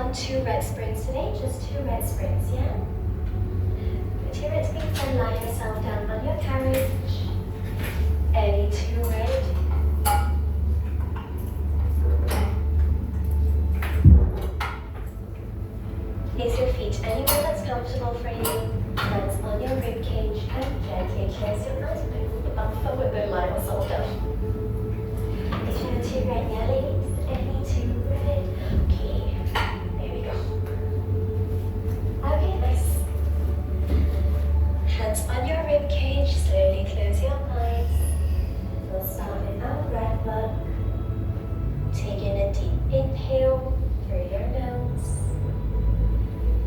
done 2 red sprints today, just 2 red sprints, yeah? Put your red feet and lie yourself down on your carriage. Any 2 red. Place your feet anywhere that's comfortable for you. Hands on your rib cage and gently close your eyes. Move the bum forward and lie yourself down. If you have 2 red, yeah, ladies? Any 2 red? Okay, there we go. Okay, nice. Hands on your rib cage, slowly close your eyes. We'll start with our breath work. Taking a deep inhale through your nose.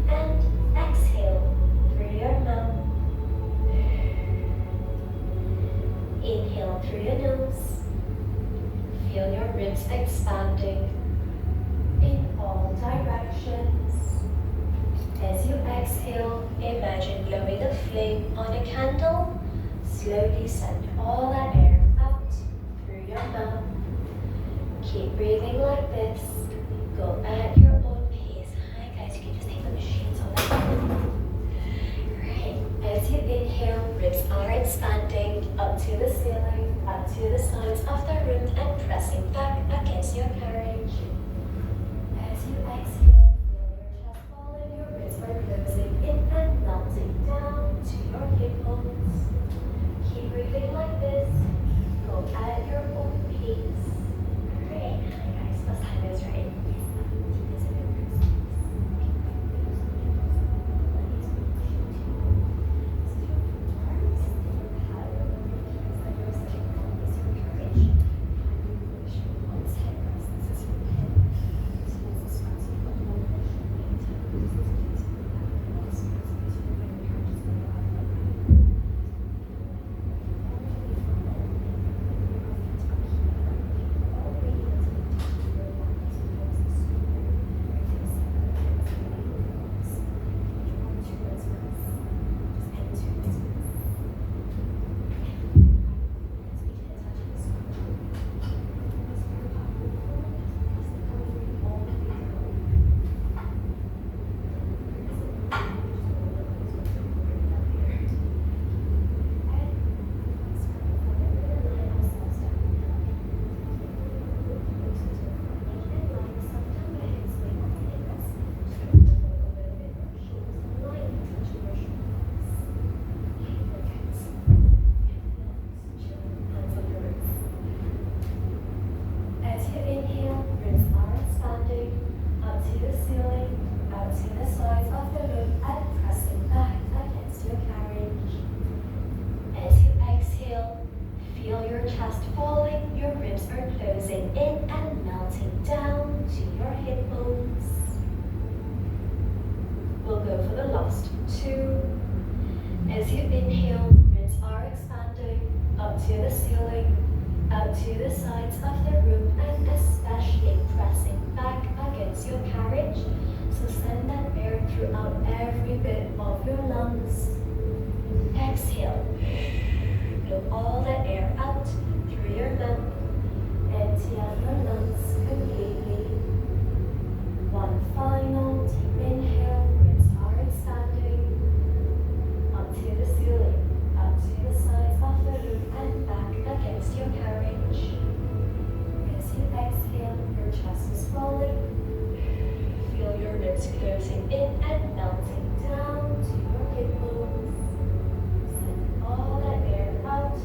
And exhale through your mouth. Inhale through your nose. Feel your ribs expanding in all directions. As you exhale, imagine blowing a flame on a candle. Slowly send all that air out through your mouth. Keep breathing like this. Go at your own pace. Hi guys, you can just take the machines on that. Right. As you inhale, ribs are expanding up to the ceiling, up to the sides of the room, and pressing back against your carriage. As you exhale, feel your chest falling, your ribs are closing in and melting down to your hip bones. Keep breathing like this. Go at your own pace. Great. Hi guys, first time is right. As you inhale, ribs are expanding up to the ceiling, out to the sides of the room, and especially pressing back against your carriage. So send that air throughout every bit of your lungs. Exhale. Blow all the air out through your mouth. Empty out your lungs completely. One final deep inhale. Ribs are expanding up to the ceiling, up to the sides of the room, and back against your carriage. As you exhale, your chest is falling. Feel your ribs closing in and melting down to your hip bones. Send all that air out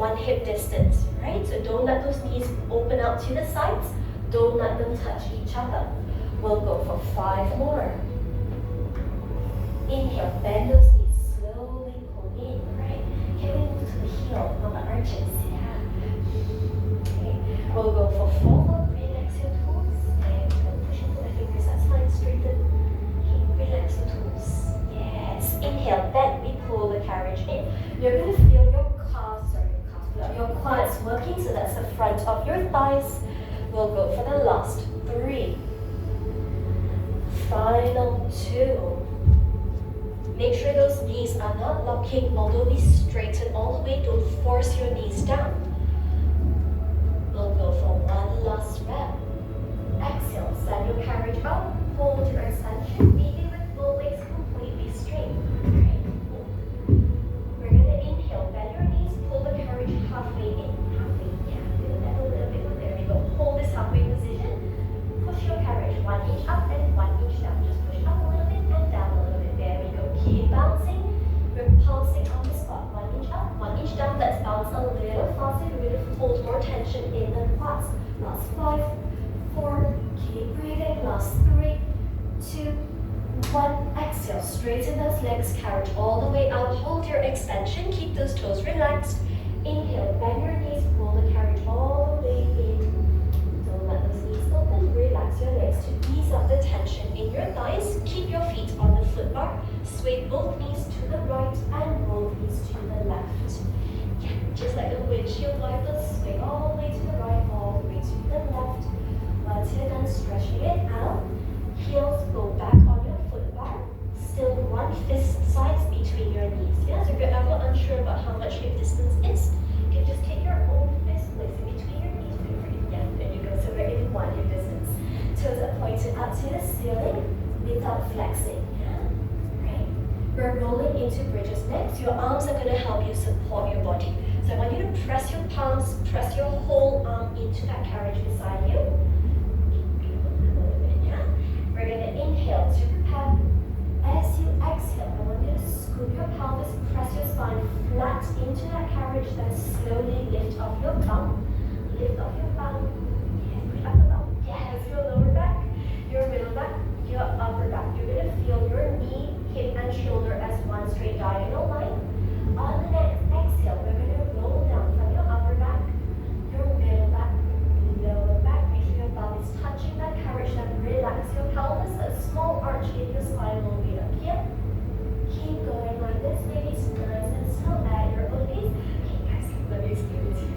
one hip distance, right? So don't let those knees open out to the sides. Don't let them touch each other. We'll go for 5 more. Inhale, bend those knees, slowly pull in, right? Can we move to the heel, not the arches? Yeah. Okay, we'll go for 4. Relax your toes and push into the fingers. That's fine, straighten. Okay, relax your toes. Yes. Inhale, bend. We pull the carriage in. You're gonna feel your your quads working, so that's the front of your thighs. We'll go for the last 3. Final 2. Make sure those knees are not locking, although we straighten all the way. Don't force your knees down. We'll go for one last rep. Exhale, send your carriage out, hold your extension, maybe with both legs completely straight. We're gonna inhale, bend your knees, pull the carriage halfway in, halfway, yeah, feel that a little bit more. There we go. Hold this halfway position. Push your carriage 1 inch up and 1 inch down. Just push up a little bit and down a little bit. There we go. Keep bouncing. We're pulsing on the spot. 1 inch up, 1 inch down. Let's bounce a little faster. We're going to hold more tension in the quads. Last 5, 4. Keep breathing. Last 3, 2, 1. Exhale. Straighten those legs. Carriage all the way out. Hold your extension. Keep those toes relaxed. Inhale. Bend your knees. Pull the carriage all the way in. Don't let those knees open. Relax your legs to ease up the tension in your thighs. Keep your feet on the foot bar. Sway both knees to the right and both knees to the left. Yeah, just like a windshield wipers. Sway all the way to the right, all the way to the left. Once you're done stretching it out, heels go back on your foot bar. Still 1 fist size between your knees. Yeah, so if you're ever unsure about how much hip distance is, you can just take your own fist, place it between your knees. Yeah, there you go. So we're in 1 hip distance. Toes are pointed up to the ceiling without flexing. Yeah, right. We're rolling into bridges next. Your arms are going to help you support your body. So I want you to press your palms, press your whole arm into that carriage beside you. We're going to inhale to prepare. As you exhale, I want you to scoop your pelvis, press your spine flat into that carriage, then slowly lift off your bum. Lift off your bum. Yeah, push up the bum. Yes, your lower back, your middle back, your upper back. You're going to feel your knee, hip, and shoulder as one straight diagonal line. On the next exhale, we're going to roll down from your upper back, your middle back, lower back. Make sure your bum is touching that carriage, then relax your pelvis. A small arch in your spine will be up here. Keep going like this, maybe it's nice and slow at your own pace. Okay, guys, let me explain it to you.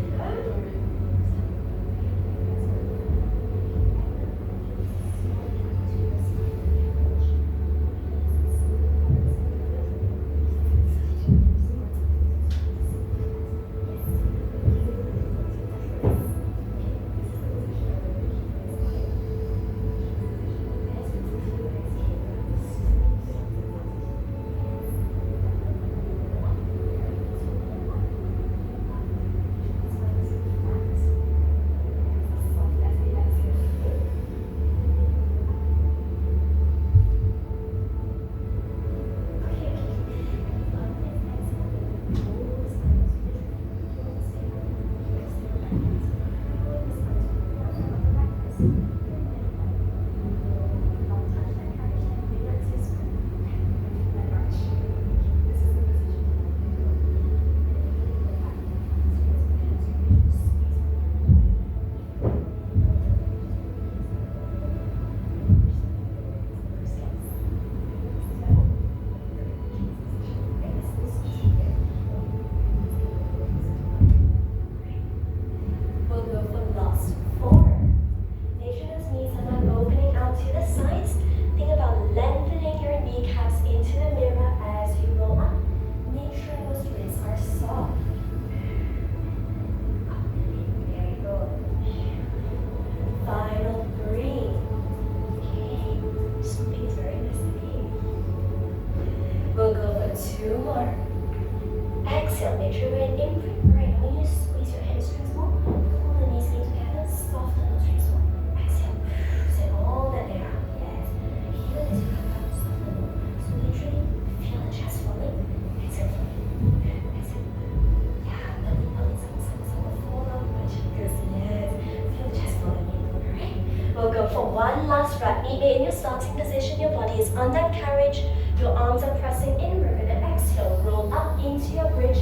One last rep. Meet me in your starting position. Your body is on that carriage. Your arms are pressing in. We're going to exhale. Roll up into your bridge.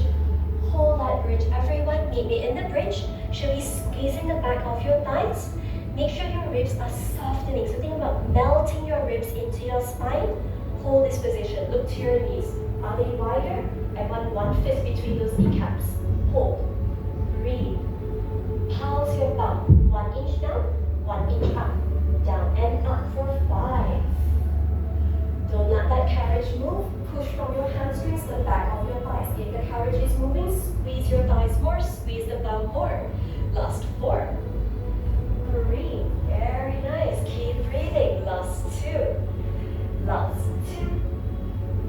Hold that bridge. Everyone, meet me in the bridge. Should be squeezing the back of your thighs. Make sure your ribs are softening. So think about melting your ribs into your spine. Hold this position. Look to your knees. Are they wider? I want 1/5 between those kneecaps. Hold. Breathe. Pulse your bum. 1 inch down, 1 inch up. Down and up for 5. Don't let that carriage move. Push from your hamstrings to the back of your thighs. If the carriage is moving, squeeze your thighs more, squeeze the bum more. Last 4. 3. Very nice. Keep breathing. Last 2. Last 2.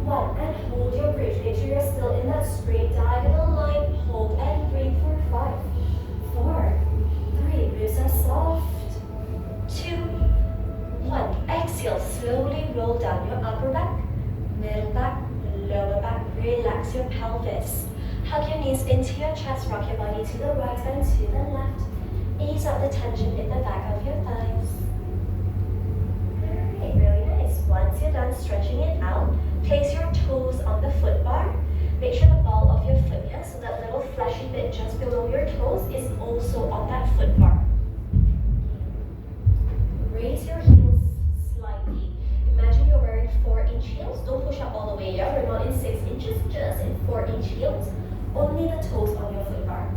1. And hold your bridge. Make sure you're still in that straight diagonal line. Hold and breathe for 5. 4. 3. Ribs are soft. 2. 1. Exhale. Slowly roll down your upper back, middle back, lower back. Relax your pelvis. Hug your knees into your chest. Rock your body to the right and to the left. Ease up the tension in the back of your thighs. Alright, really nice. Once you're done stretching it out, place your toes on the foot bar. Make sure the ball of your foot, yeah, so that little fleshy bit just below your toes is also on that foot bar. Raise your heels slightly. Imagine you're wearing 4-inch heels. Don't push up all the way, yeah? We're not in 6 inches, just in 4-inch heels. Only the toes on your foot bar.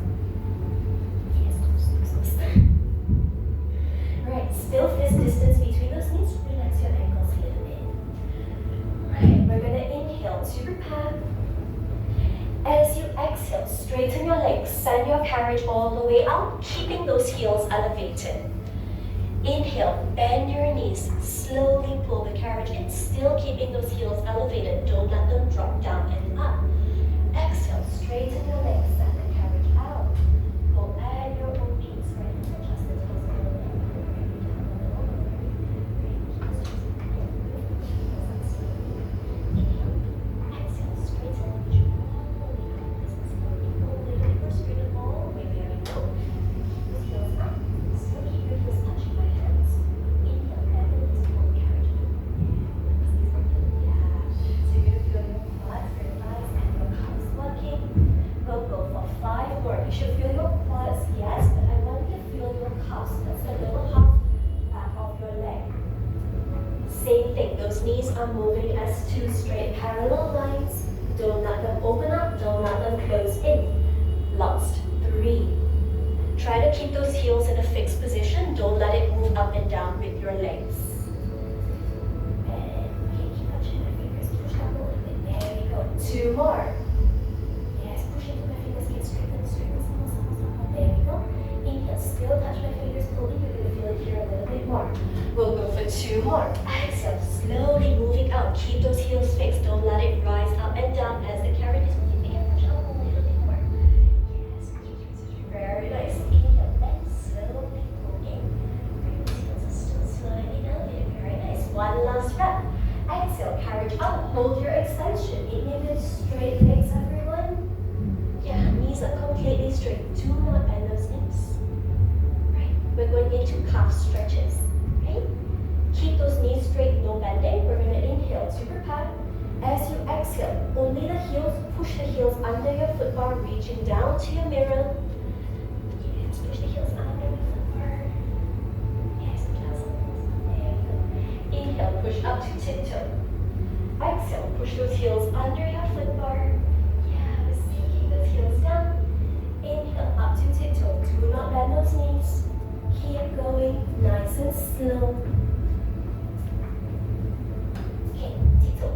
Right, still this distance between those knees. Relax your ankles a little bit. Right, we're gonna inhale to prepare. As you exhale, straighten your legs. Send your carriage all the way out, keeping those heels elevated. Inhale, bend your knees. Slowly pull the carriage in, still keeping those heels elevated. Don't let them drop down and up. Exhale, straighten your legs. Send the carriage out. Go at your own pace. Right, adjust the toes a little bit. Inhale, exhale, straighten. All the way up. This is slowly pull a little bit more straight all the way. There we go. Those heels up. Still keep your heels touching my hands. Inhale, bend the knees, pull the carriage in. Yeah. So you're gonna feel your quads, your thighs, and your calves working. We'll go for 5 more. You should feel your quads, yes, but I want you to feel your calves. That's a little half back of your leg. Same thing, those knees are moving as 2 straight parallel lines. Don't let them open up, don't let them close in. Last 3. Try to keep those heels in a fixed position. Don't let it move up and down with your legs. And keep touching my fingers. Push up a little bit. There we go. 2 more. Yes, push into my fingers. Get straighten. There we go. Inhale. Still touch my fingers. Pulling. You're going to feel it here a little bit more. We'll go for 2 more. Exhale. Slowly moving out. Keep those heels fixed. Don't let it rise up and down as the carriage is moving. And push up a little bit more. Yes. Very nice. Inhale. Bend. Slowly pull in. Bring those heels are still sliding elevated. Very nice. One last rep. Exhale. Carriage up. Hold your extension. Inhale with straight legs, everyone. Yeah, knees are completely straight. Do not bend those knees. Right. We're going into calf stretches. Right? Keep those knees straight, no bending. We're going to inhale to prepare. As you exhale, only the heels, push the heels under your foot bar, reaching down to your mirror. Yes, push the heels under your foot bar. Yes, there you go. Inhale, push up to tiptoe. Exhale, push those heels under your foot bar. Yeah, we're sinking those heels down. Inhale, up to tiptoe. Do not bend those knees. Keep going, nice and slow. Okay, tiptoe.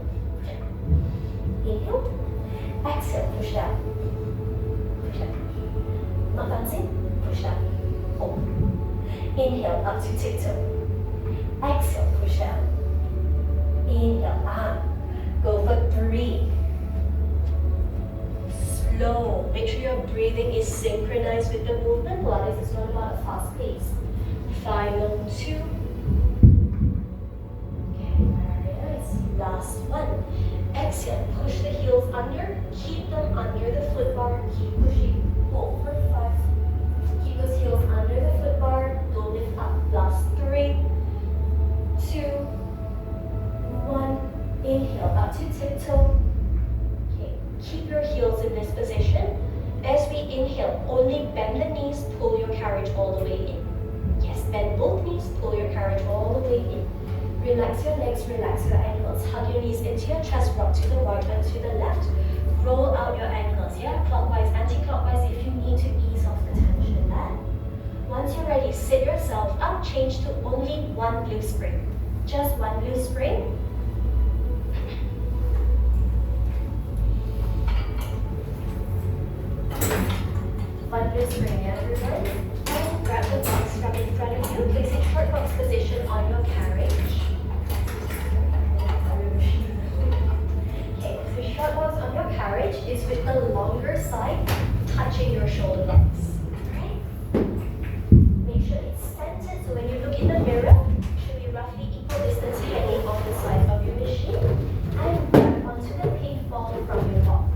Inhale. Exhale, push down. Push down. Not bouncing. Push down. Hold. Inhale, up to tiptoe. Exhale, push down. Inhale, up. Go for 3. Slow. Make sure your breathing is synchronized with the movement. Pilates is not about a fast pace. Final 2. Okay, very nice. Last 1. Exhale. Push the heels under. Keep them under the foot bar. Keep pushing. Hold for 5. Keep those heels under the foot bar. Don't lift up. Last 3. only bend the knees, pull your carriage all the way in. Yes, bend both knees, pull your carriage all the way in. Relax your legs, relax your ankles. Hug your knees into your chest, rock to the right and to the left. Roll out your ankles, yeah? Clockwise, anti-clockwise if you need to ease off the tension there. Once you're ready, sit yourself up, change to only one blue spring. Just one blue spring. One blue spring, yeah, everyone? And grab the box from in front of you, placing short box position on your carriage. Okay, so short box on your carriage is with the longer side touching your shoulder blocks. Alright? Make sure it's centered, so when you look in the mirror, it should be roughly equal distance hanging off the side of your machine. And grab onto the pink ball from your box.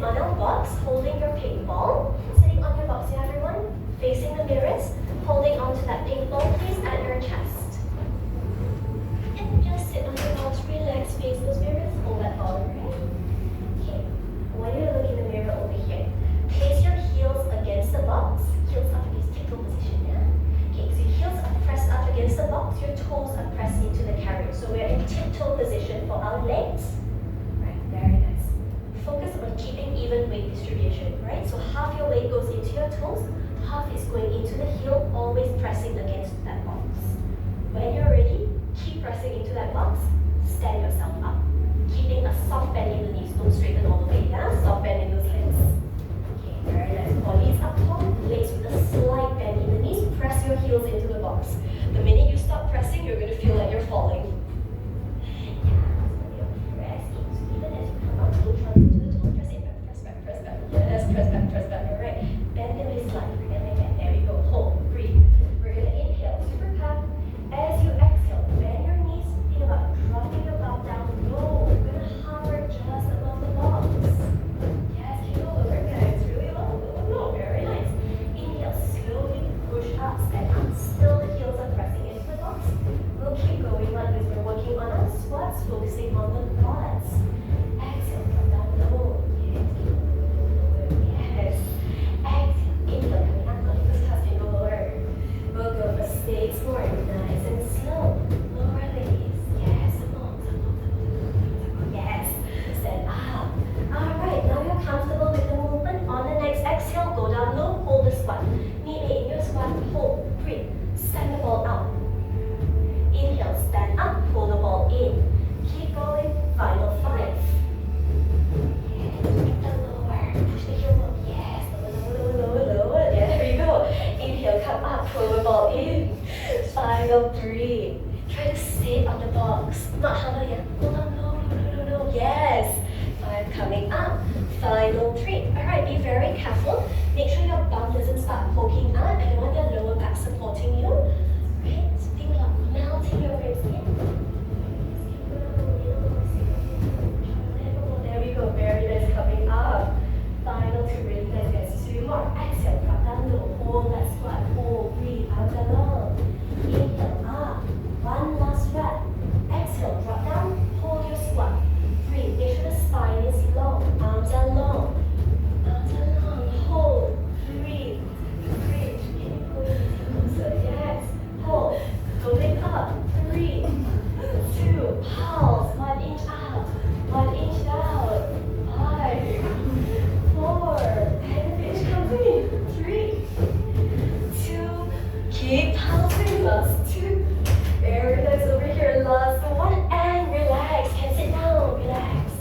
On our box, holding your pink ball, sitting on your box, yeah, everyone, facing the mirrors, holding onto that pink ball, please, at your chest. And just sit on your box, relax, face those mirrors, hold that ball, right? Okay, when you look in the mirror over here, place your heels against the box, heels up against tiptoe position, yeah? Okay, so your heels are pressed up against the box, your toes are pressed into the carriage. So we're in tiptoe position for our legs. Right, very nice. Focus on keeping even weight distribution, right? So half your weight goes into your toes, half is going into the heel, always pressing against that box. When you're ready, keep pressing into that box, stand yourself up. Keeping a soft bend in the knees, don't straighten all the way, yeah? Soft bend in those legs. Okay, very nice. Body is up tall, legs with a slight bend in the knees, press your heels into the box. The minute you stop pressing, you're going to feel like you're falling. Press back, all right. Bend the knees slightly, and again, there you go. Hold, breathe. We're gonna inhale, super cup. As you exhale, bend your knees, think about dropping your bum down low. We're gonna hover just above the box. Yes, keep over, guys. Really low, very nice. Inhale, slowly push up, stand up. Still the heels are pressing into the box. We'll keep going like this. We're working on our squats, focusing on the quads. Exhale, drop down low. Yes. Exhale, inhale, coming up, going first toes can go lower. We'll go for 6 more, nice and slow. Lower ladies, yes, come on. Yes, stand up. Alright, now you're comfortable with the movement. On the next exhale, go down low, hold the squat. Knee in your squat, hold, breathe, send the ball out. Inhale, stand up, pull the ball in. Keep going, final 5. Push the heel up, yes, lower, yeah, there you go. Inhale, come up, pull the ball in. Final 3. Try to sit on the box, not hover yet. Hold on, no, yes. 5 coming up. Final 3. Alright, be very careful. Make sure your bum doesn't start poking out. I don't want your lower back supporting you. Right, so think about melting your ribs in. There we go, very nice, coming up. Final 2, really nice, guys. 2 more. Exhale, drop down low, hold that squat, hold, breathe, out and long. Inhale, up. 1 last breath. Exhale, drop down, hold your squat. Breathe, make sure the spine is long, arms are long. Arms are long, hold, breathe, breathe. Can you pull your feet closer? Yes, hold, going up, 3, 2, pulse, 1 inch out, 1 inch out, 5, 4, and finish complete. 3, 2, keep pulsing, last 2. Very nice over here, last 1, and relax. Can sit down, relax.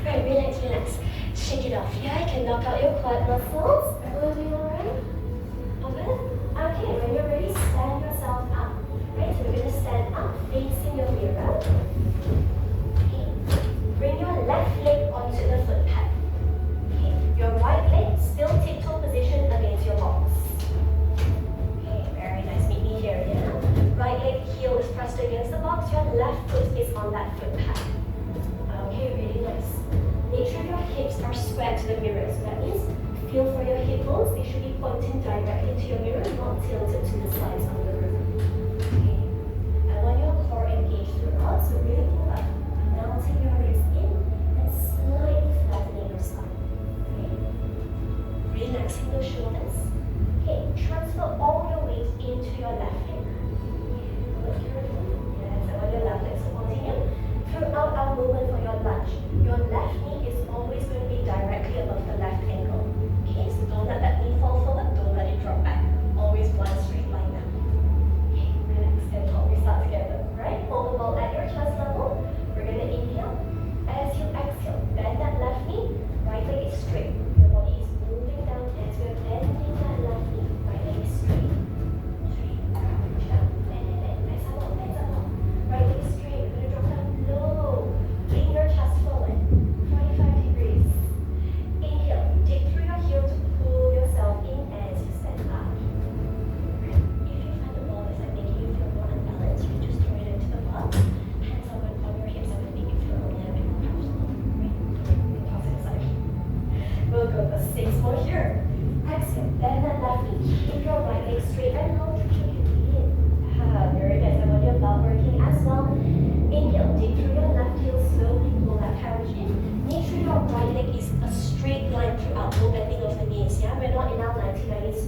Right, relax. Shake it off. Yeah, I can knock out your quad muscles. Everyone doing alright? Okay? Okay, when you're ready, stand yourself up. Right, so we're gonna stand up, facing your mirror. Okay. Bring your left leg onto the foot pad. Okay. Your right leg still tiptoe position against your box. Okay, very nice. Meet me here, yeah? Right leg heel is pressed against the box. Your left foot is on that foot pad. Okay, really nice. Make sure your hips are square to the mirror. So that means feel for your hip bones. They should be pointing directly to your mirror, not tilted to the sides of the room. Okay.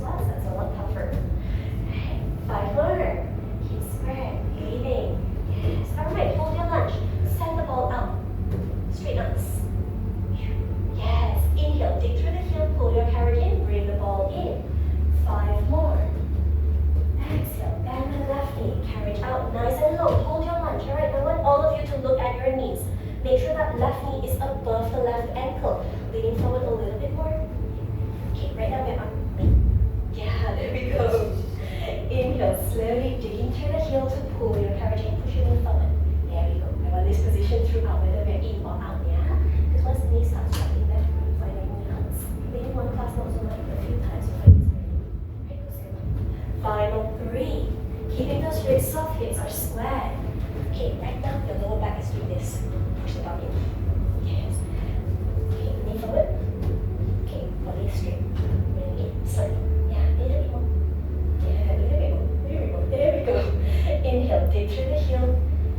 squats, that's a lot tougher. Right. 5 more. Keep square, breathing. Yes. Alright, hold your lunge. Send the ball out. Straight arms. Yes. Inhale, dig through the heel, pull your carriage in, bring the ball in. 5 more. Exhale, bend the left knee, carriage out nice and low. Hold your lunge. Alright, I want all of you to look at your knees. Make sure that left knee is above the left ankle. Leaning forward a little bit more. Okay, right now we're on me. Yeah, there we go. Inhale, slowly digging through the heel to pull your carriage in, push your knee forward. There we go. I want this position throughout, whether we're in or out, yeah? Because once the knee starts dropping back, we find our knee hurts. Maybe one class not so much, but a few times you find it's very right. Final 3. Keeping those ribs soft, hips are square. Okay, right now your lower back is doing this. Push the ball in. Yes. Okay, knee forward. Okay, body straight. Bring it slightly. Yeah, a little bit more. Yeah, a little bit more. There we go. There we go. Inhale, dig through the heel.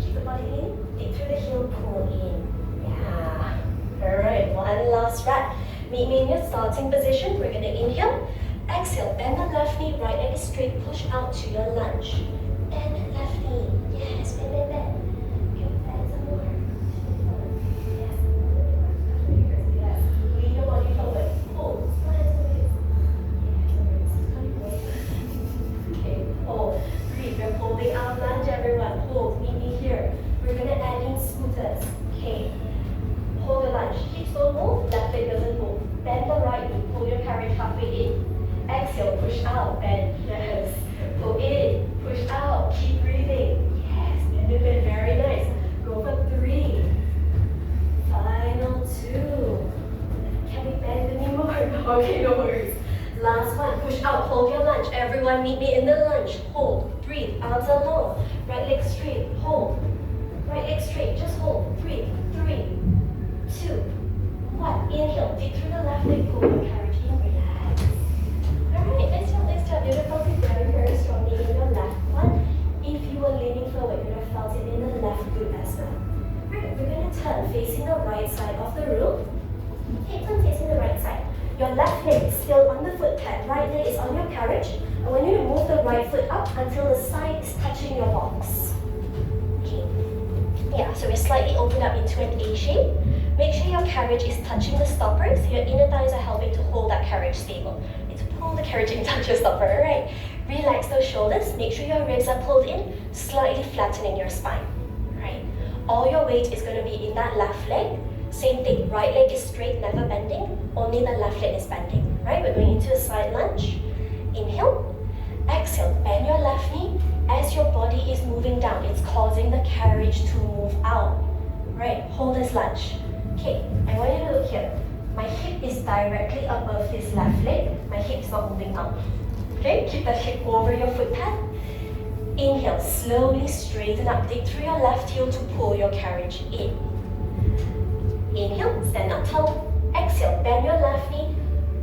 Keep the body in. Dig through the heel, pull in. Yeah. Alright, one last rep. Meet me in your starting position. We're gonna inhale. Exhale, bend the left knee, right leg is straight, push out to your lunge. Bend the left knee. Yes, bend, bend, bend. Okay, bend some more. Yes, a little bit more. Yes, lean your body forward. Pull. Okay, hold. Breathe. We're holding our lunge, everyone. Hold. Meet me here. We're gonna add in scooters. Okay. Hold the lunge. Hips don't move. Left leg doesn't move. Bend the right knee. Pull your carriage halfway in. Exhale, push out, and yes, pull in, push out, keep breathing. Yes, bend it, very nice. Go for 3. Final 2. Can we bend any more? Okay, no worries. Last one, push out, hold your lunge. Everyone meet me in the lunge. Hold, breathe, arms are long. Right leg straight, hold. Right leg straight, just hold. 3, 3, 2, 1. Inhale, dig through the left leg, pull your carriage in, relax. Alright, let's jump. You're gonna felt it very, very strongly in your left one. If you were leaning forward, you're gonna felt it in the left glute as well. Alright, we're gonna turn facing the right side of the room. Okay, turn facing the right side. Your left leg is still on the foot pad. Right leg is on your carriage. I want you to move the right foot up until the side is touching your box. Okay. Yeah, so we're slightly opened up into an A shape. Make sure your carriage is touching the stoppers. Your inner thighs are helping to hold that carriage stable. Pull the carriage in, touch your stopper. Alright. Relax those shoulders. Make sure your ribs are pulled in, slightly flattening your spine. Right. All your weight is going to be in that left leg. Same thing. Right leg is straight, never bending. Only the left leg is bending. Right. We're going into a side lunge. Inhale. Exhale. Bend your left knee. As your body is moving down, it's causing the carriage to move out. Right. Hold this lunge. Okay. I want you to look here. My hip is directly above this left leg. My hip is not moving out. Okay, keep the hip over your foot pad. Inhale, slowly straighten up. Dig through your left heel to pull your carriage in. Inhale, stand up tall. Exhale, bend your left knee.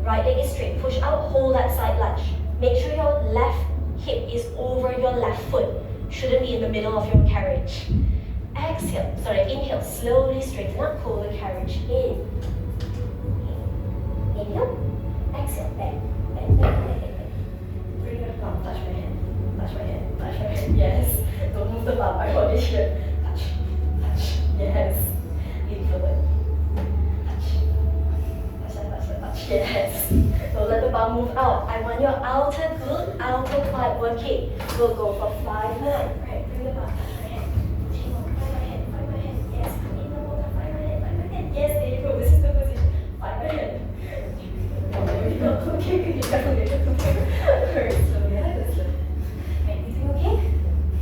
Right leg is straight. Push out, hold that side lunge. Make sure your left hip is over your left foot. Shouldn't be in the middle of your carriage. Inhale, slowly straighten up, pull the carriage in. Inhale, exhale, bend, bend, bend, bend, bend. Bring your palm, touch my hand, touch my hand, touch my hand, yes. Don't move the palm, I want it here. Touch, touch, yes. Lean forward. Touch, yes. Don't let the palm move out. I want your outer glute, outer quad working. We'll go for 5 more. Right, bring the palm, touch my hand. Find my hand, yes. In the water, find my hand. Yes, there you go, this is the position. Find my hand. Okay, you definitely get the first. So yeah, that's it. Everything okay?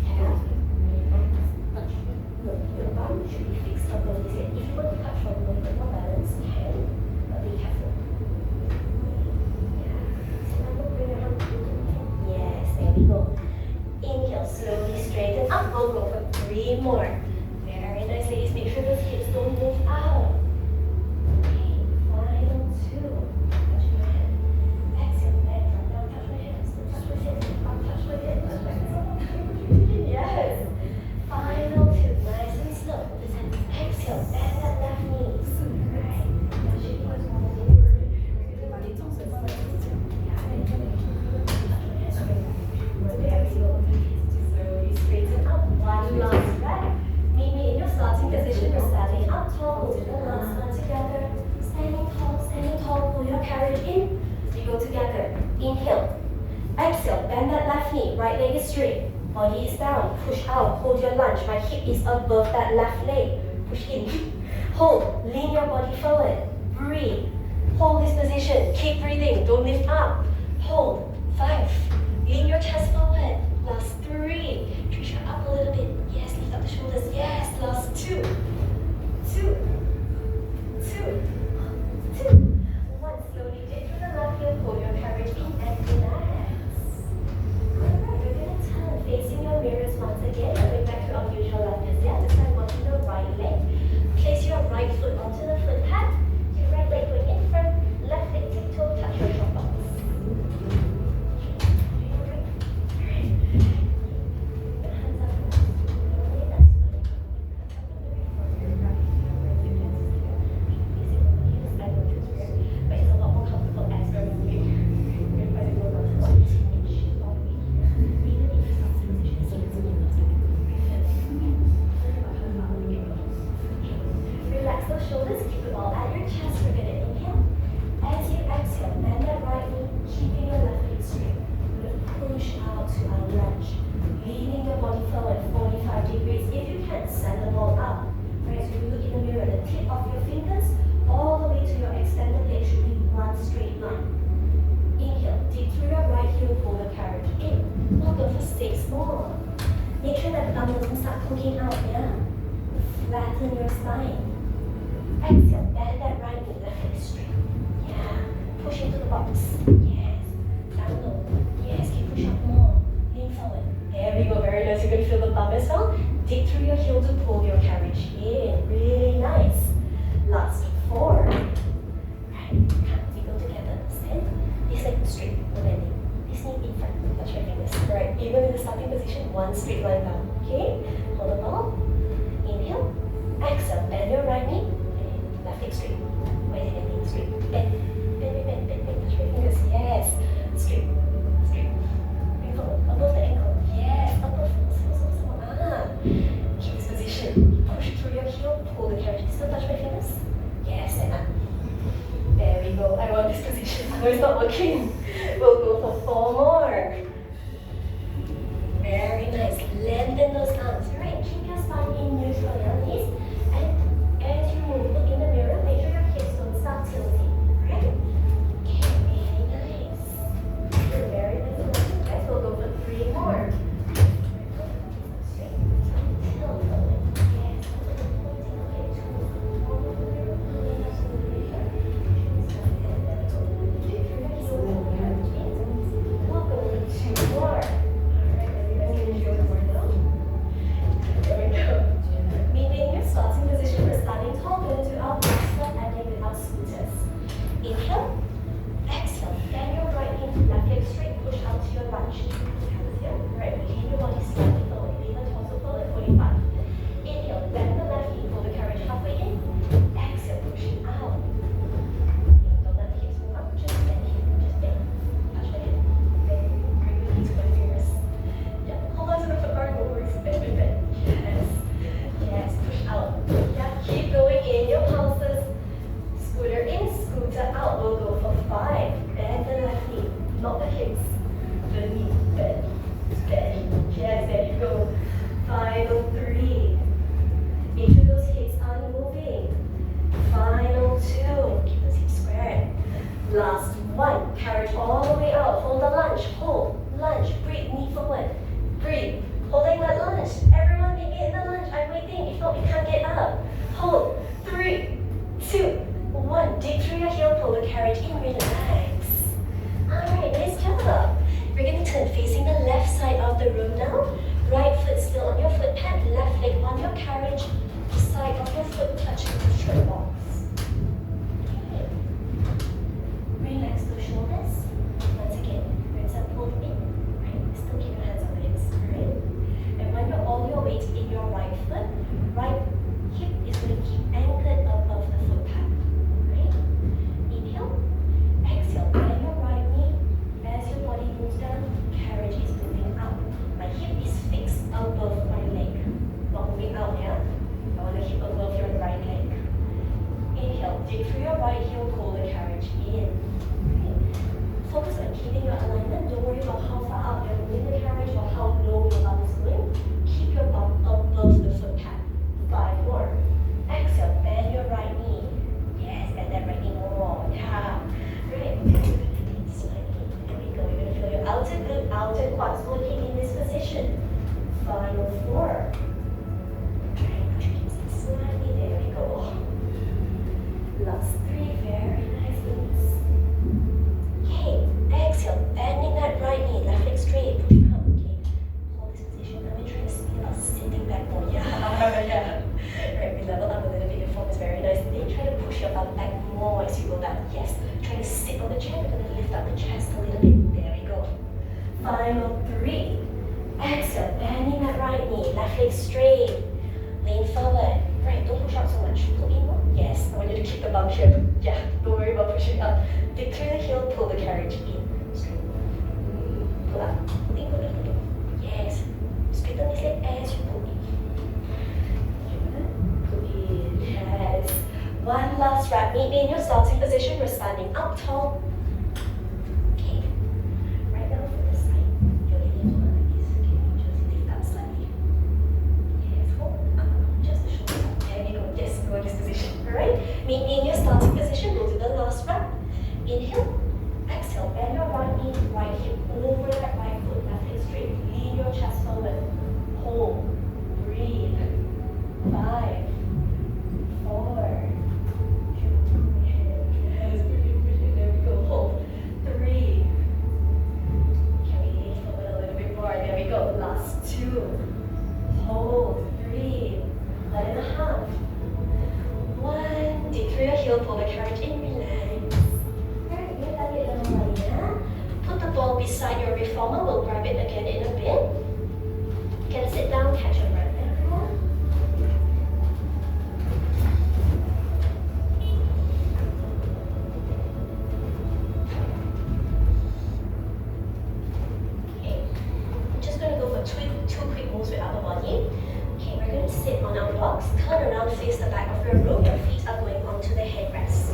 Yeah. Look, your bum should be fixed above this head. If you want to touch from a bit more balance, you can, but be careful. Yeah. So now look, bring your arm to the head. Yes, there we go. Inhale, slowly straighten up. We'll go for 3 more. Very nice, ladies. Make sure those hips don't move out. Okay, final 2. Yes. Final 2. Nice and slow. Exhale. Bend that left knee. Right. tall, we'll do the last one together. Standing tall, pull your carriage in. We go together. Inhale. Exhale, bend that left knee, right leg is straight. Body is down, push out, hold your lunge. My hip is above that left leg. Push in. Hold, lean your body forward. Breathe. Hold this position. Keep breathing. Don't lift up. Hold. 5. Lean your chest forward. Last 3. Push her up a little bit. Yes, lift up the shoulders. Yes, last 2. 2. 1. Slowly dig through the left heel. Pull your carriage in and relax. Alright, we're going to turn facing your mirrors once again. Going back to our usual left position. This time watching the right leg. Place your right foot onto the foot pad. Your right leg going in front. Left leg tiptoe, touch your short box. Relax those shoulders, keep it all at your chest. We're going to inhale. As you exhale, bend that right knee, keeping your left leg straight. We're going to push out to our lunge, leaning your body forward 45 degrees. If you can, send the ball up. Right, so you look in the mirror, the tip of your fingers all the way to your extended leg should be one straight line. Inhale, dig through your right heel, pull the carriage in. We'll go for 6 more. Make sure that the thumb doesn't start poking out, yeah. Flatten your spine. Exhale, bend that right knee, left leg straight. Yeah. Push into the box. Yes. Down low. Yes, keep push up more. Lean forward. There we go, very nice. You're going to feel the bum as well. Dig through your heel to pull your carriage in. Really nice. Last 4. Right. We go together. Stand. This leg straight. No bending. This knee in front. Touch your fingers. Alright, even in the starting position, one straight line down. Okay? Hold the ball. Inhale. Exhale. Bend your right knee. Left leg straight. Right leg straight. Bend. Touch your fingers. Yes. Straight. Bring forward. Above the ankle. Yes. Above. Keep this position. Push through your heel. Pull the carriage. Still touch my fingers. Yes. Stand up. There we go. I want this position. I know it's not working. We'll go for 4 more. Very nice. Lengthen those arms. Right. Keep your spine in neutral, your knees. And as you move, look in the mirror. Make sure your hips don't start tilting. Right? Okay. Very nice. Very nice. Guys, we'll go for 3 more. Straight. Tilt forward. Yes. We'll go for 2 more. Yeah. Right, we level up a little bit, your form is very nice. Then try to push your butt back more as you go down. Yes. Try to sit on the chair, we're gonna lift up the chest a little bit. There we go. Final 3. Exhale, bending that right knee, left leg straight. Lean forward. Right, don't push out so much. Pull in more. Yes, I want you to keep the bum shape. Yeah, don't worry about pushing up. Dig through the heel, pull the carriage in. Straight. Pull up. Pull in, pull in, pull in. Yes. Straighten this leg as you pull in. Pull in. Yes. One last wrap. Meet me in your starting position. We're standing up tall. Okay. Right now for the side. Your elbow like this. Okay, just lift up slightly. Yes, hold up. Just the shoulder up. There we go. Yes, go in this position. Alright. Meet me in your starting position. We'll do the last wrap. Inhale. Exhale. Bend your right knee, right hip over that right foot. Left leg straight. Lean your chest forward. Hold. Breathe. 5, 4. Yes, breathe. There we go. Hold. 3. Can we lean forward a little bit more? There we go. Last 2. Hold. 3. 1.5. 1. Dig through your heel. Pull the carriage in. Relax. Alright, you've done it a little while. Put the ball beside your reformer. We'll grab it again in a bit. You can sit down, catch your breath. Everyone. Okay, I'm just going to go for two quick moves with our body. Okay, we're going to sit on our blocks, turn around, face the back of your room. Your feet are going onto the headrest.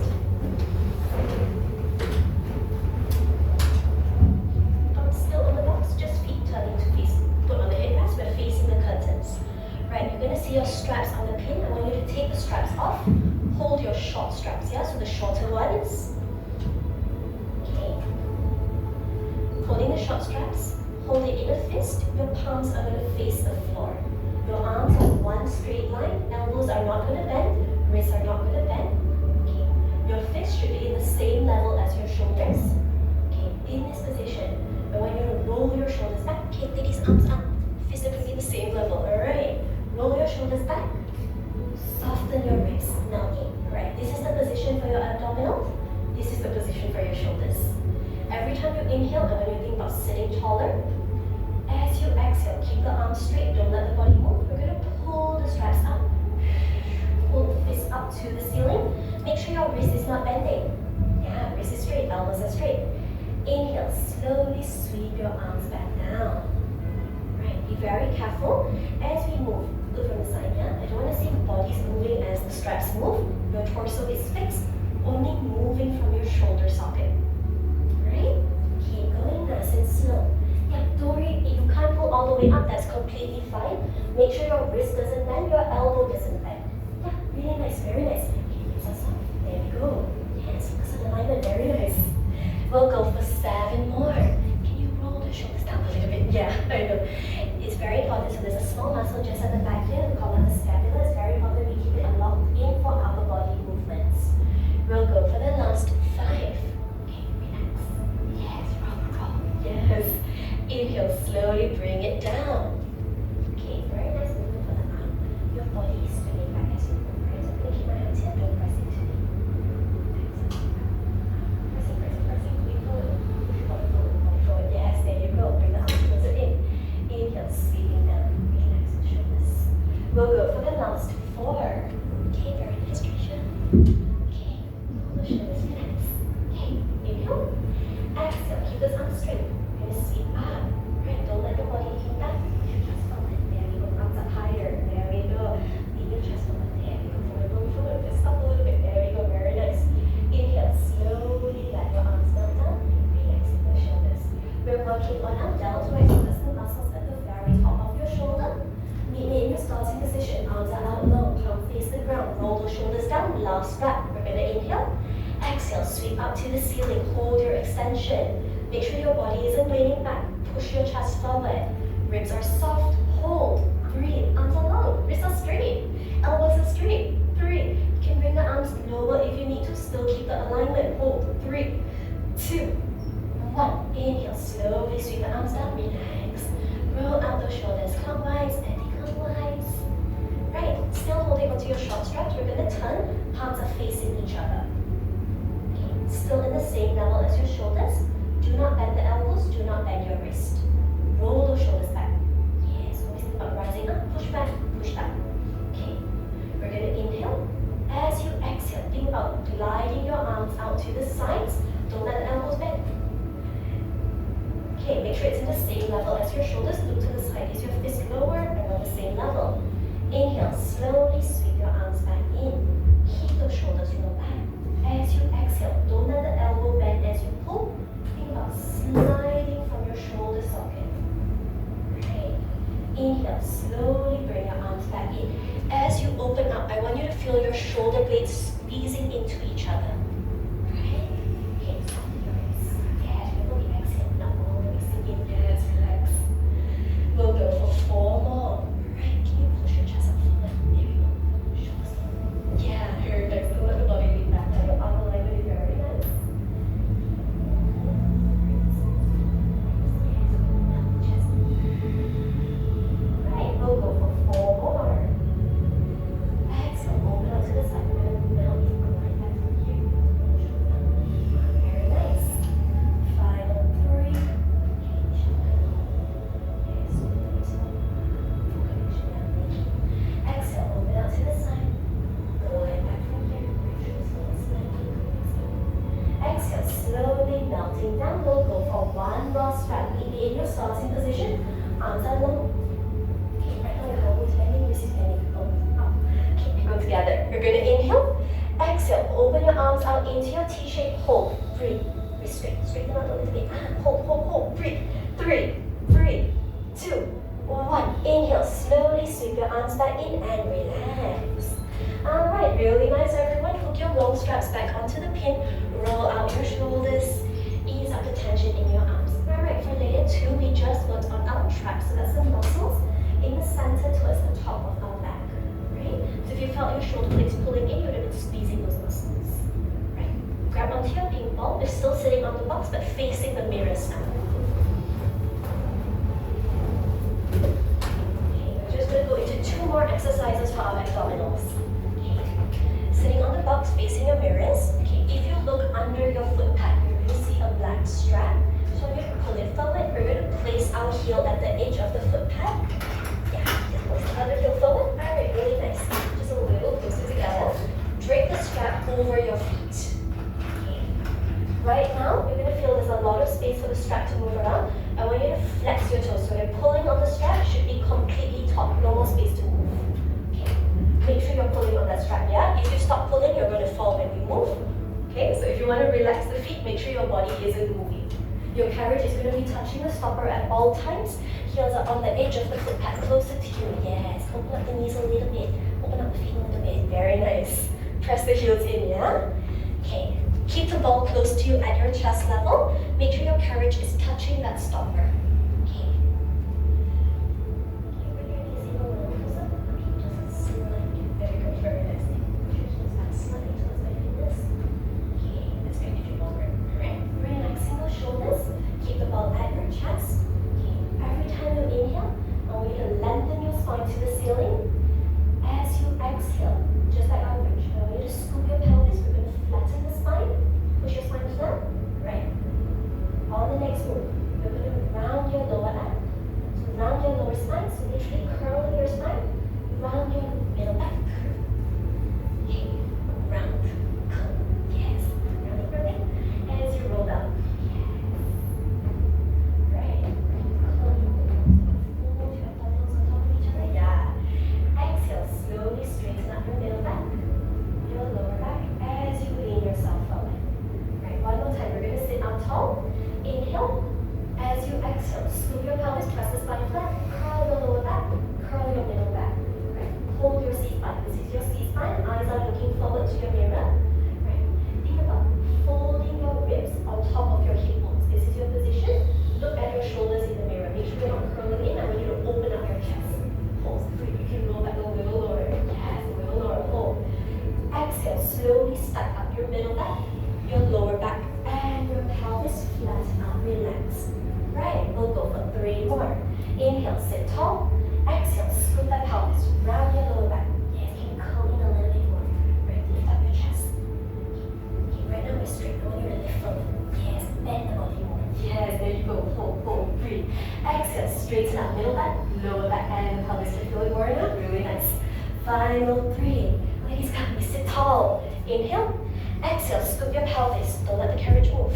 Arms still on the blocks, just feet turning to face. Put on the headrest, we're facing the curtains. Right, you're going to see your straps on the pin. I want you to take the straps off. Hold your short straps, yeah? So the shorter ones. Okay. Holding the short straps, hold it in a fist. Your palms are going to face the floor. Your arms are one straight line. Elbows are not going to bend. Wrists are not going to bend. Okay. Your fists should be in the same level as your shoulders. Okay. In this position, I want you to roll your shoulders back. Okay, ladies, arms up. Fists are going to be the same level. Alright. Roll your shoulders back. Soften your ribs. Now in. Alright. This is the position for your abdominal. This is the position for your shoulders. Every time you inhale, I want you to think about sitting taller. As you exhale, keep the arms straight. Don't let the body move. We're going to pull the straps up. Pull the fist up to the ceiling. Make sure your wrist is not bending. Yeah, wrist is straight, elbows are straight. Inhale, slowly sweep your arms back down. Right, be very careful as we move. Look from the side, yeah? I don't want to see bodies moving as the straps move. Your torso is fixed, only moving from your shoulder socket. Right? Keep going nice and slow. Yeah, don't worry, if you can't pull all the way up, that's completely fine. Make sure your wrist doesn't bend, your elbow doesn't bend. Yeah, really nice, very nice. Okay, lift us up. There we go. Hands focus on alignment, very nice. We'll go for 7 more. Can you roll the shoulders down a little bit? Yeah, I know. It's very important. So there's a small muscle just at the back here. We call it the scapula. It's very important we keep it locked in for upper body movements. We'll go for the last 5. Okay, relax. Yes, roll. Yes. Inhale, slowly bring it down. Okay, very nice movement for the arm. Your body is swinging back as you move. Right? So I'm going to keep my hands here. Don't press into me. Pressing. Forward. Yes, there you go. Bring the arms closer in. Inhale, sweeping down. Relax the shoulders. We'll go for the last 4. Okay, very nice stretch. Okay, pull the shoulders, relax. Okay, inhale. Exhale, keep those arms straight. We're going to sweep up. Right, don't let the body lean back. Your chest forward. There we go. Arms up higher. There we go. Lean your chest forward. There we go. Forward. Fist up a little bit. There we go. Very nice. Inhale, slowly let your arms melt down. Relaxing the shoulders. We're working on our deltoids. That's the muscles at the very top of your shoulder. Meet me in your starting position. Arms are out long. Palm face the ground. Roll the shoulders down. Last wrap. We're going to inhale. Exhale. Sweep up to the ceiling. Hold your extension. Make sure your body isn't leaning back. Push your chest forward. Ribs are soft. Hold. Breathe. Arms are long. Wrists are straight. Elbows are straight. 3. You can bring the arms lower if you need to. Still keep the alignment. Hold. 3, 2, 1. Inhale. Slowly sweep the arms down. Relax. Roll out the shoulders clockwise, anti-clockwise. your short stretch. We're going to turn, palms are facing each other. Okay, still in the same level as your shoulders. Do not bend the elbows, do not bend your wrist. Roll those shoulders back. Yes, always think about rising up, push back, push down. Okay, we're going to inhale. As you exhale, think about gliding your arms out to the sides. Don't let the elbows bend. Okay, make sure it's in the same level as your shoulders. Look to the side. Is your fist lower and on the same level? Inhale, slowly sweep your arms back in. Keep those shoulders roll back. As you exhale, don't let the elbow bend as you pull. Think about sliding from your shoulder socket. Great. Inhale, slowly bring your arms back in. As you open up, I want you to feel your shoulder blades squeezing into each other. Right? Okay, soften your hips. Yes, before we exhale, now all the way sink in. Yes, relax. We'll go for 4 more. Right, can you push your chest up forward? There we go. Shoulders down. Yeah, very nice. Don't let the body lean back. Let your arm alignment is very nice. Right, we'll go for 4 more. Exhale, open up to the side. We're going to melt in, glide back from here. Very nice. Final 3. Exhale, open out to the side. Glide back from here. Exhale, slowly melting down. We'll go for 1 more strap. In your starting position, arms are long. Okay, right now your elbow is bending, wrist is bending. Up. Okay, go together. You're going to inhale. Exhale, open your arms out into your T-shape. Hold, breathe. Restrict, straighten out a little bit. Hold, hold, hold, breathe. 3, 2, 1. Inhale, slowly sweep your arms back in and relax. Alright, really nice everyone. Hook your long straps back onto the pin. Roll out your shoulders. Ease up the tension in your arms. Alright, for layer 2, we just worked on our traps. So that's the muscles in the center towards the top of our back. Right? So if you felt your shoulder blades pulling in, you're able to squeezing those muscles. Right? Grab onto your ping ball. We're still sitting on the box, but facing the mirrors now. Okay, we're just going to go into 2 more exercises for our abdominals. Okay. Sitting on the box, facing your mirrors. Okay. If you look under your foot pad, you're going to see a black strap. So we're going to pull it forward. We're going to place our heel at the edge of the foot pad. Yeah, just place the other heel forward. Alright, really nice. Just a little closer together. Drape the strap over your feet. Okay. Right now, you're going to feel there's a lot of space for the strap to move around. I want you to flex your toes. So when you're pulling on the strap, it should be completely taut. No more space to move. Okay. Make sure you're pulling on that strap, yeah? If you stop pulling, you're going to fall when we move. Okay, so if you want to relax the feet, make sure your body isn't moving. Your carriage is going to be touching the stopper at all times. Heels are on the edge of the foot pad, closer to you. Yes, open up the knees a little bit. Open up the feet a little bit. Very nice. Press the heels in, yeah? Okay. Keep the ball close to you at your chest level. Make sure your carriage is touching that stopper. Okay. Bring your knees in a little closer. Okay, just slide. Very good, very nice. Push your toes back, slightly towards my fingers. Okay, that's good. If you longer. Alright, relaxing those shoulders. Keep the ball at your chest. Okay, every time you inhale, I want you to lengthen your spine to the ceiling. As you exhale, just like our bridge, I want you to scoop your pelvis. We're going to flatten the spine. Push your spine flat. Right. On the next move, we're going to round your lower back. So round your lower spine. So literally curl your spine. Round your middle back. Okay. Round. Curl. Yes. Rounding, rounding. As you roll down. Yes. Right. Curl your fold your abdominals on top of each other. Yeah. Exhale. Slowly straighten up your middle back. Your lower back as you lean yourself forward. Right, one more time. We're going to sit up tall. Inhale. As you exhale, scoop your pelvis, press the spine flat. Curl your lower back. Curl your middle back. Right. Hold your seat spine. This is your seat spine. Eyes are looking forward to your mirror. Right. Think about folding your ribs on top of your hip bones. This is your position. Look at your shoulders in the mirror. Make sure you're not curling in. I want you to open up your chest. Hold. Breathe. You can roll back a little lower. Yes, a little lower. Hold. Exhale, slowly stack up your middle back, your lower back, and your pelvis flatten out, relax. Right, we'll go for 3 more. Inhale, sit tall. Exhale, scoop that pelvis, round your lower back. Yes, you can curl in a back and the pelvis to feel it more now. Really nice. Final 3. Ladies, come, we sit tall. Inhale. Exhale, scoop your pelvis. Don't let the carriage move.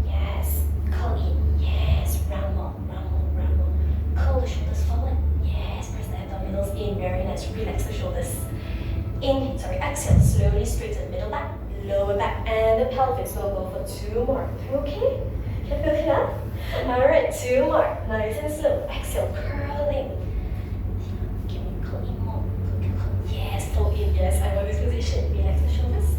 Yes. Curl in. Yes. Round long, round long, round long. Curl the shoulders forward. Yes. Press the abdominals in. Very nice. Relax the shoulders. Exhale. Slowly straighten middle back, lower back, and the pelvis. We'll go for 2 more. Okay? Can you feel it up? Alright, 2 more. Nice and slow. Exhale, curling. Can we curl in more? Yes, pull in. Yes, I want this position. Relax the shoulders.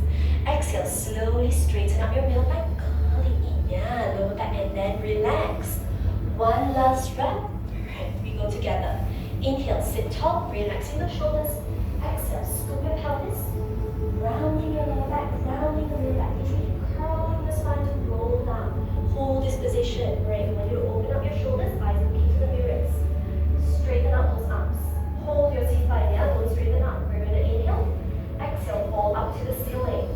Exhale, slowly straighten up your middle back, curling in. Yeah, lower back, and then relax. 1 last breath. Alright, we go together. Inhale, sit tall, relaxing the shoulders. Exhale, scoop your pelvis. Rounding your lower back, rounding the middle back. Literally curling the spine to roll down. Hold this position. Right, we want you to open up your shoulders, eyes looking to the mirrors. Straighten out those arms. Hold your C-spine, yeah? Don't straighten up. We're going to inhale. Exhale, fall up to the ceiling.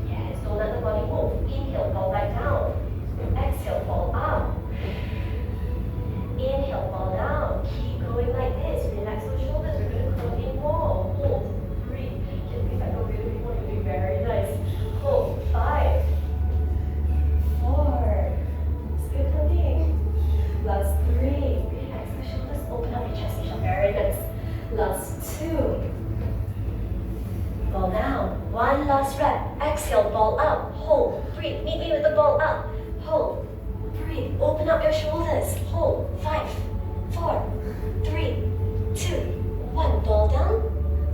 Yes, don't let the body move. Inhale, fall back down. Exhale, fall up. Inhale, fall down. Keep going like this. Relax those shoulders. We're going to curl in more. Hold. Breathe. Can breathe like a really big one. You're doing very nice. Hold. 5, 4. Still counting. Last 3. Relax the shoulders. Open up your chest. Very nice. Last 2. Ball down. 1 last rep. Exhale. Ball up. Hold. Breathe. Meet me with the ball up. Hold. Breathe. Open up your shoulders. Hold. 5, 4, 3, 2, 1. Ball down.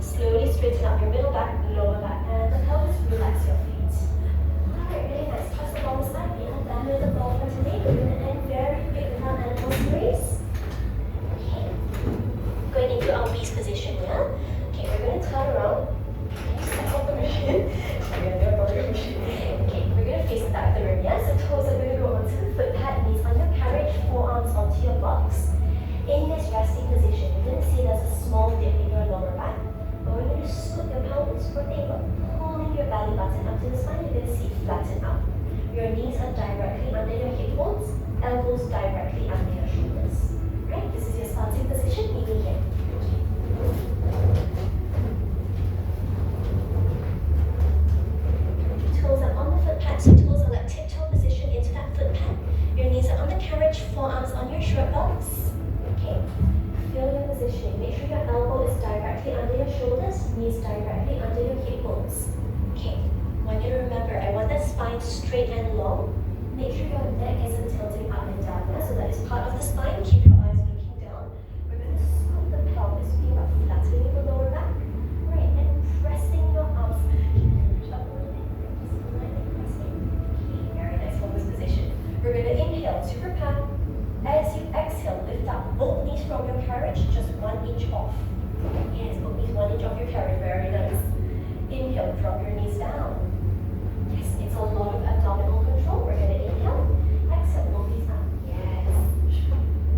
Slowly straighten up your middle back, lower back, and the pelvis. Relax your feet. Alright, really nice. Trust the ball back. We are done with the ball for today. We're going to end very quick with our animal squeeze. Okay. Going into our beast position, yeah? Okay, we're going to turn around. Step off the machine. Okay, we're going to face the back of the room, yeah? So toes are going to go onto the foot pad, knees on your carriage, forearms onto your blocks. In this resting position, you're going to see there's a small dip in your lower back. But we're going to scoop your pelvis, rotate, but pulling your belly button up to the spine, you're going to see flatten out. Your knees are directly under your hip bones, elbows directly under your shoulders. Right? This is your starting position. Meet me here. Toes are on the foot pad, so toes are like tiptoe position into that foot pad. Your knees are on the carriage, forearms on your short box. Okay. Feel your positioning. Make sure your elbow is directly under your shoulders, knees directly under your hip bones. Okay. I want you to remember, I want that spine straight and long. Make sure your neck isn't tilting up and down. Yeah? So that is part of the spine. Keep your eyes looking down. We're going to scoop the pelvis, feel up flattening the lower back. Right, and pressing your arms. Push up a little bit. Slightly pressing. Okay, very nice. Hold this position. We're going to inhale, super palm. As you exhale, lift up both knees from your carriage, just 1 inch off. Yes, both knees 1 inch off your carriage, very nice. Inhale, drop your knees down. Yes, it's a lot of abdominal control. We're going to inhale, exhale, both knees up. Yes.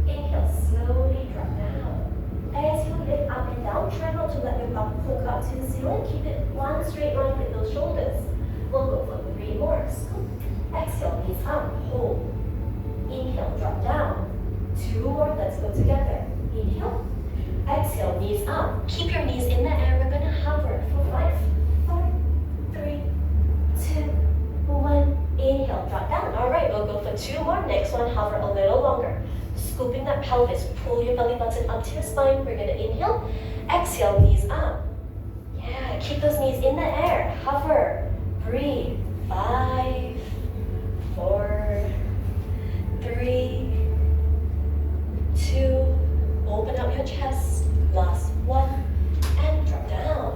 Inhale, slowly drop down. As you lift up and down, try not to let your bum hook up to the ceiling. Keep it one straight line with those shoulders. We'll go for 3 more. Scoop. Exhale, knees up, hold. Inhale, drop down. 2 more, let's go together. Inhale, exhale, knees up. Keep your knees in the air. We're going to hover for 5, 4, 3, 2, 1. Inhale, drop down. All right, we'll go for 2 more. Next one, hover a little longer. Scooping that pelvis, pull your belly button up to your spine. We're going to inhale, exhale, knees up. Yeah, keep those knees in the air. Hover, breathe. 5, 4, 3, 2, open up your chest, last 1, and drop down.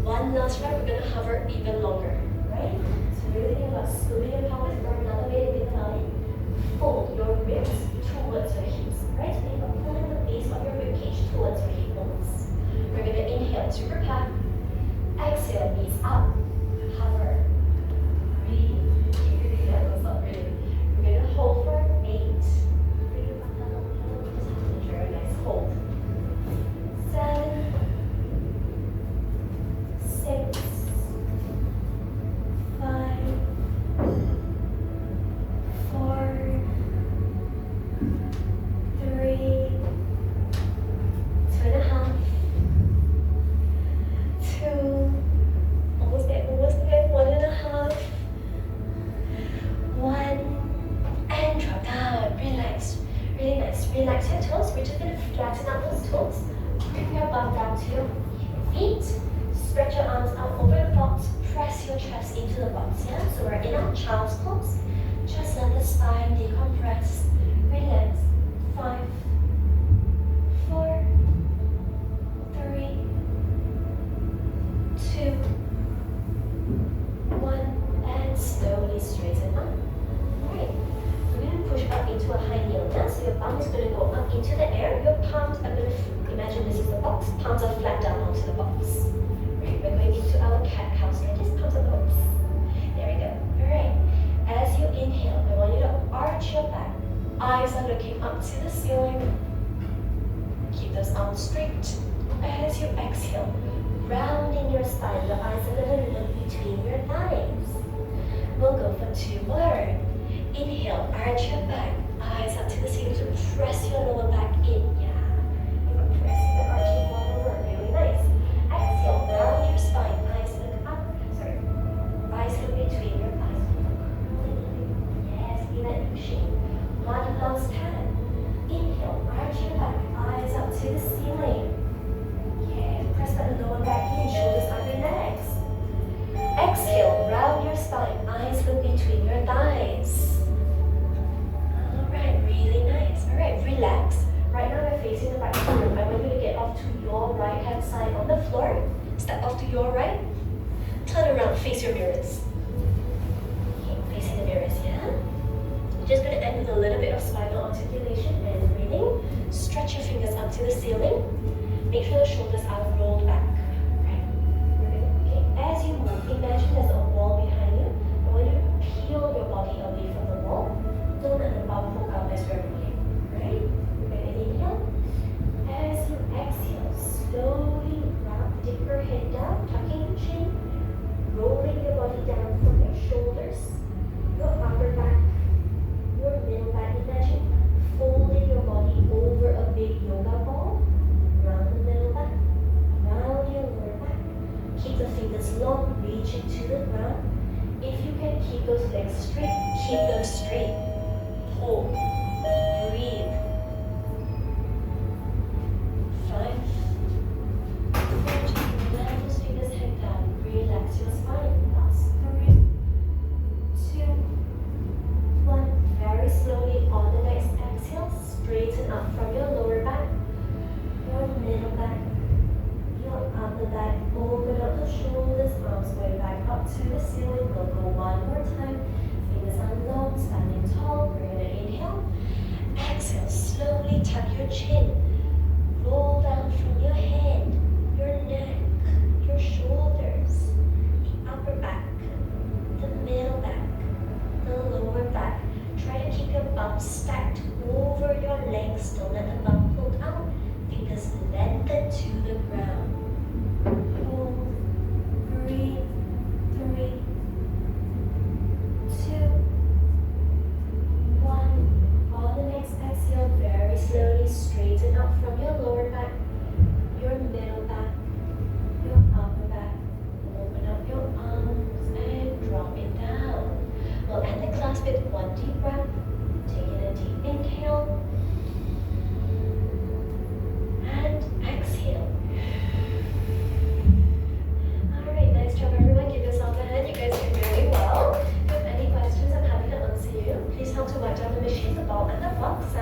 1 last rep, we're going to hover even longer, right? So really think about scooping your pelvis, or another way to think about it, fold your ribs towards your hips, right? Think about pulling the base of your ribcage towards your hip bones. We're going to inhale, super pack, exhale, knees up, hover, breathe, keep your feet up, don't stop breathing. We're going to hold for 8. Very nice. Hold. 7, 6, 5, 4, 3, feet. Spread your arms out over the box. Press your chest into the box, yeah? So we're in our child's pose. Just let the spine decompress. Relax. 5, 4, 3, 2, 1, and slowly straighten up. Alright, we're going to push up into a high kneel now. So your bum is going to go up into the air. Your palms are going to, imagine this is the box. Palms are flat down onto the box. Right, we're going into our cat-cow stretches. Palms are box. There we go. Alright, as you inhale, I want you to arch your back. Eyes are looking up to the ceiling. Keep those arms straight. As you exhale, rounding your spine, your eyes are going to look between your thighs. We'll go for 2 more. Inhale, arch your back, eyes up to the ceiling, so press your lower back in. Yeah, you're pressing the arching forward, really nice. Exhale, round your spine, eyes look up, eyes look between your thighs. Yes, feel that pushing. One last time. Inhale, arch your back, eyes up to the ceiling. Yeah, press that lower back in, shoulders are relaxed. Exhale, round your spine, eyes look between your thighs. Alright, really nice. Alright, relax. Right now we're facing the back of the room. I want you to get off to your right hand side on the floor. Step off to your right. Turn around, face your mirrors. Okay, facing the mirrors, yeah? Just going to end with a little bit of spinal articulation and breathing. Stretch your fingers up to the ceiling. Make sure the shoulders are rolled back. Right. Okay. As you move, imagine there's a wall behind you. I want you to peel your body away from the wall. Don't let the bum poke out as we're moving. Right? We're going to inhale. As you exhale, slowly dip your head down, tucking your chin, rolling your body down from your shoulders, your upper back, your middle back. Imagine folding your body over a big yoga ball. Round the middle back, round your lower back. Keep the fingers long, reaching to the ground. If you can keep those legs straight, keep them straight. Hold, breathe. 5, 4, let those fingers hang down. Relax your spine. Last 3, 2, 1. Very slowly on the next exhale, straighten up from your lower back, your middle back, your upper back. Open up the shoulders, arms going back up to the ceiling. We'll go one more time. Fingers are long, standing tall. We're going to inhale. Exhale, slowly tuck your chin. Roll down from your head, your neck, your shoulders, the upper back, the middle back, the lower back. Try to keep your bum stacked over your legs. Don't let the bum pull out. Fingers lengthen to the ground. Hold, breathe. 3, 2, 1. On the next exhale, very slowly straighten up from your lower back, your middle back, your upper back. Open up your arms and drop it down. We'll end the class with one deep breath. Taking a deep inhale and exhale. Alright, nice job everyone. Give yourself a hand. You guys did really well. If you have any questions, I'm happy to answer you. Please help to wipe down the machine, the ball, and the box.